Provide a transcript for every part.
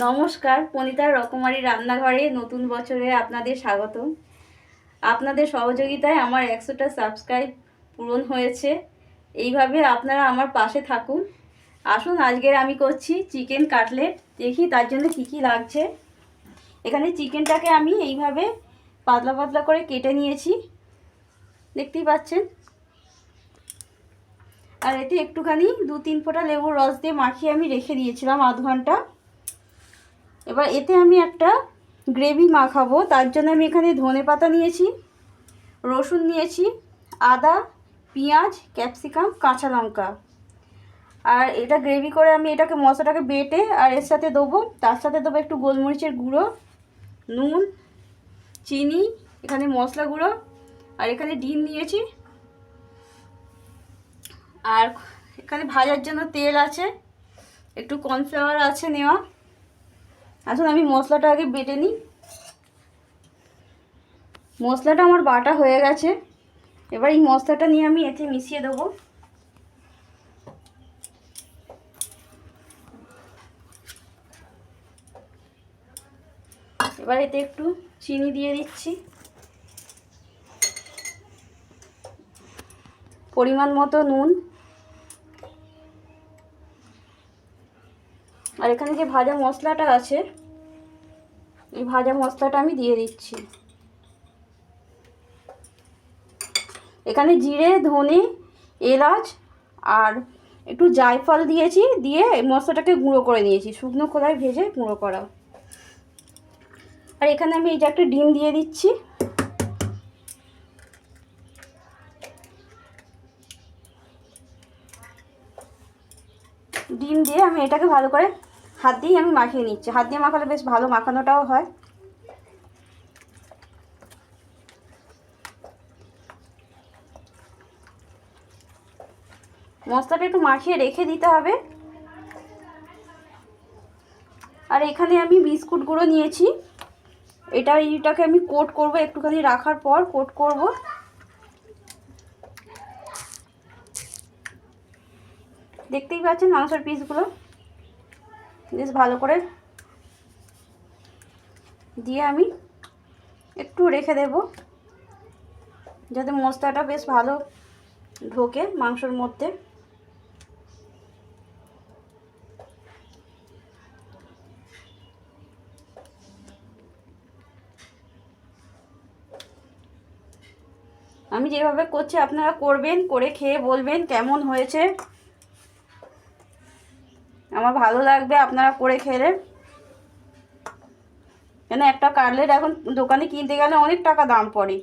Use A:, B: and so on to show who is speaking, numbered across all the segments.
A: নমস্কার, পনিতার রকমারি রান্নাঘরে নতুন বছরে আপনাদের স্বাগত। আপনাদের সহযোগিতায় আমার 100টা সাবস্ক্রাইব পূরণ হয়েছে। এইভাবে আপনারা আমার পাশে থাকুন। আসুন, আজকের আমি করছি চিকেন কাটলেট। দেখি তার জন্য কি কি লাগছে। এখানে চিকেনটাকে আমি এইভাবে পাতলা পাতলা করে কেটে নিয়েছি, দেখতেই পাচ্ছেন। আর এতে একটুখানি 2-3 ফোঁটা লেবুর রস দিয়ে মাখিয়ে আমি রেখে দিয়েছিলাম আধ ঘন্টা। এবার এতে আমি একটা গ্রেভি মাখাবো। তার জন্য আমি এখানে ধনেপাতা নিয়েছি, রসুন নিয়েছি, আদা, পেঁয়াজ, ক্যাপসিকাম, কাঁচা লঙ্কা। আর এটা গ্রেভি করে আমি এটাকে মশলাটাকে বেটে আর এর সাথে দেবো, তার সাথে দেবো একটু গোলমরিচের গুঁড়ো, নুন, চিনি, এখানে মশলা গুঁড়ো, আর এখানে ডিম নিয়েছি, আর এখানে ভাজার জন্য তেল আছে, একটু কর্নফ্লাওয়ার আছে নেওয়া। আসুন আমি মশলাটা আগে বেটে নিই। মশলাটা আমার বাটা হয়ে গেছে। এবার এই মশলাটা নিয়ে আমি এতে মিশিয়ে দেবো। এবার এতে একটু চিনি দিয়ে দিচ্ছি, পরিমাণ মতো নুন, আর এখানে যে ভাজা মশলাটা আছে এই ভাজা মশলাটা আমি দিয়ে দিচ্ছি। এখানে জিরে, ধনে, এলাচ আর একটু জায়ফল দিয়েছি, দিয়ে এই মশলাটাকে গুঁড়ো করে নিয়েছি, শুকনো খোলায় ভেজে গুঁড়ো করা। আর এখানে আমি এই যে একটা ডিম দিয়ে দিচ্ছি। ডিম দিয়ে আমি এটাকে ভালো করে হাত দিয়ে আমি মাখিয়ে নিচ্ছি। হাত দিয়ে মাখালে বেশ ভালো মাখানোটাও হয়। মশলাটা একটু মাখিয়ে রেখে দিতে হবে। আর এখানে আমি বিস্কুট গুঁড়ো নিয়েছি, এটাকে আমি কোট করব, একটুখানি রাখার পর কোট করব। দেখতেই পাচ্ছেন মাংসের পিসগুলো বেশ ভালো করে দিয়ে আমি একটু রেখে দেব, যাতে মশলাটা বেশ ভালো ঢোকে মাংসের মধ্যে। আমি যেভাবে করছি আপনারা করবেন, করে খেয়ে বলবেন কেমন হয়েছে। আমার ভালো লাগবে আপনারা করে খেলে, কেন একটা কাটলেট এখন দোকানে কিনতে গেলে অনেক টাকা দাম পড়ে।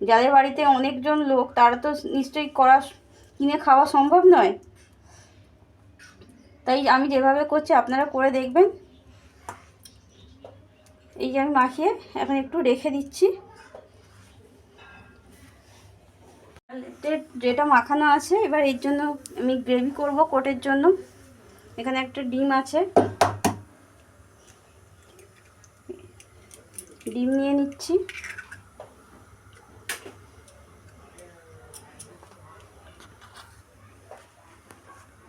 A: যাদের বাড়িতে অনেকজন লোক তারা তো নিশ্চয়ই কিনে খাওয়া সম্ভব নয়। তাই আমি যেভাবে করছি আপনারা করে দেখবেন। এই যে আমি মাখিয়ে এখন একটু রেখে দিচ্ছি। যেটা মাখানো আছে, এবার এর জন্য আমি গ্রেভি করব কোটের জন্য। এখানে একটা ডিম আছে, ডিম নিয়ে নিচ্ছি।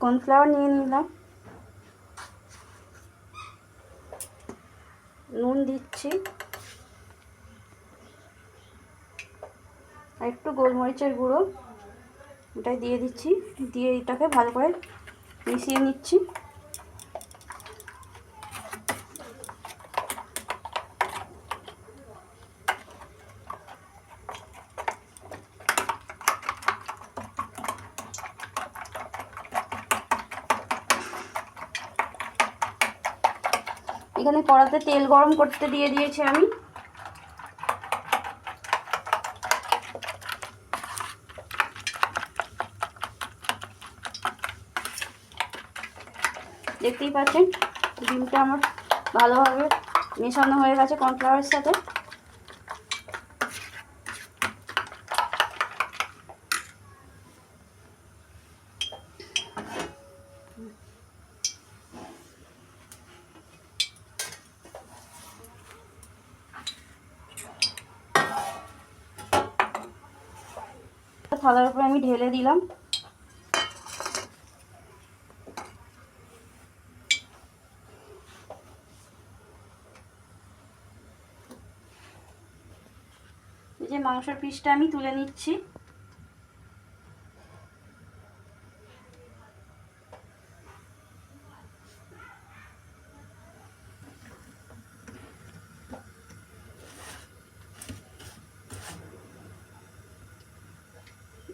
A: কর্নফ্লাওয়ার নিয়ে নিলাম, নুন দিচ্ছি, আর একটু গোলমরিচের গুঁড়ো ওটাই দিয়ে দিচ্ছি। দিয়ে এটাকে ভালো করে মিশিয়ে নিচ্ছি। এখানে কড়াতে তেল গরম করতে দিয়ে দিয়েছি আমি। দেখতেই পাচ্ছেন ডিমটা আমার ভালোভাবে মেশানো হয়ে গেছে কর্নফ্লাওয়ারের সাথে। থালার উপরে আমি ঢেলে দিলাম। এই যে মাংসের পিসটা আমি তুলে নিচ্ছি।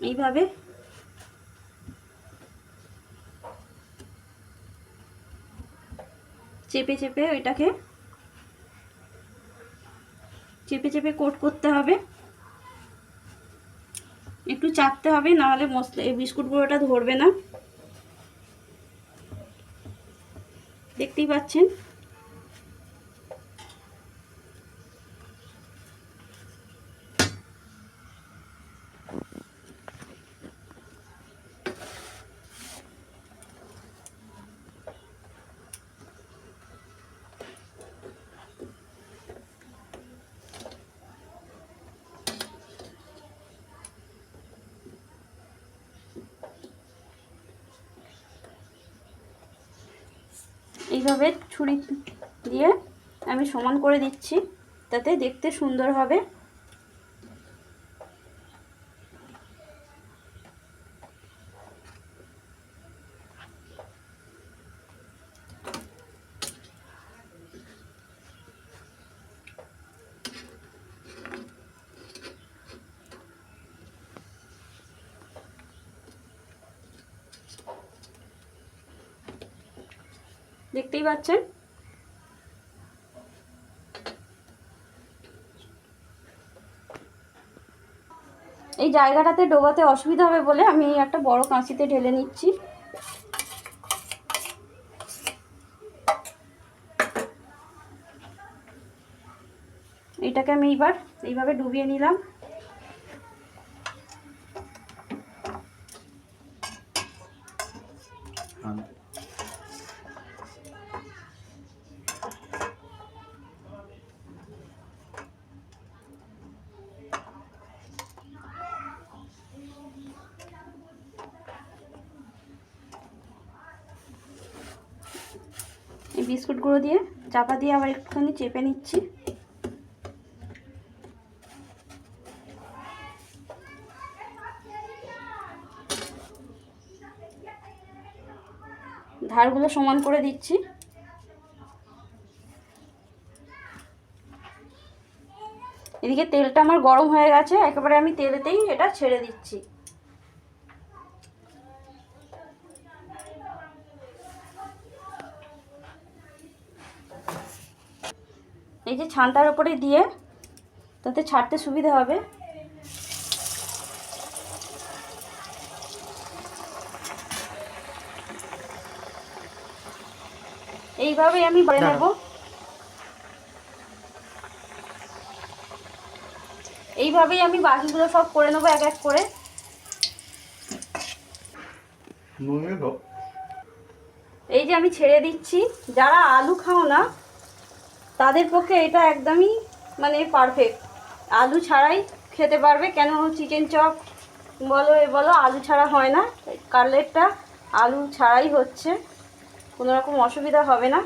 A: এইভাবে চেপে চেপে ওইটাকে চেপে চেপে কোট করতে হবে, একটু চাপতে হবে, নাহলে মশলা এই বিস্কুট গুঁড়োটা ধরবে না। দেখতেই পাচ্ছেন। এইভাবে ছুরি দিয়ে আমি সমান করে দিচ্ছি, তাতে দেখতে সুন্দর হবে। দেখতেই পাচ্ছেন। এই জায়গাটাতে ডোবাতে অসুবিধা হবে বলে আমি একটা বড় কাঁচিতে ঢেলে নিচ্ছি। এটাকে আমি এবার এইভাবে ডুবিয়ে নিলাম। এই বিস্কুট গুঁড়ো দিয়ে চাপা দিয়ে আবার একটুখানি চেপে নিচ্ছি। ধারগুলো সমান করে দিচ্ছি। এদিকে তেলটা আমার গরম হয়ে গেছে, একেবারে আমি তেলেতেই এটা ছেড়ে দিচ্ছি। এই যে ছানটার উপরে দিয়ে, তাতে ছাড়তে সুবিধা হবে। এইভাবেই আমি করে নেব। এইভাবেই আমি বাকিগুলো সব করে নেবো এক এক করে। এই যে আমি ছেড়ে দিচ্ছি। যারা আলু খাও না তাদের পক্ষে এটা একদমই মানে পারফেক্ট। আলু ছাড়াই খেতে পারবে, কেন চিকেন চপ বলো এ বলো আলু ছাড়া হয় না। কাটলেটটা আলু ছাড়াই হচ্ছে, কোনো রকম অসুবিধা হবে না।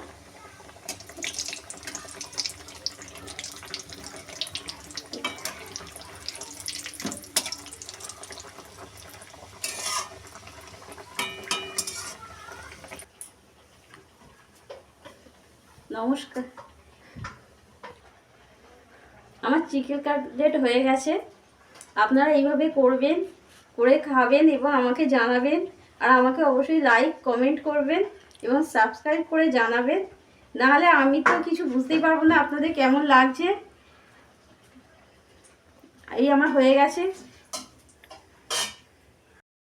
A: নমস্কার। আমার চিকেন কাটলেট হয়ে গেছে। আপনারা এইভাবে করবেন, করে খাবেন এবং আমাকে জানাবেন। আর আমাকে অবশ্যই লাইক কমেন্ট করবেন এবং সাবস্ক্রাইব করে জানাবেন, নাহলে আমি তো কিছু বুঝতেই পারবো না আপনাদের কেমন লাগছে। এই আমার হয়ে গেছে।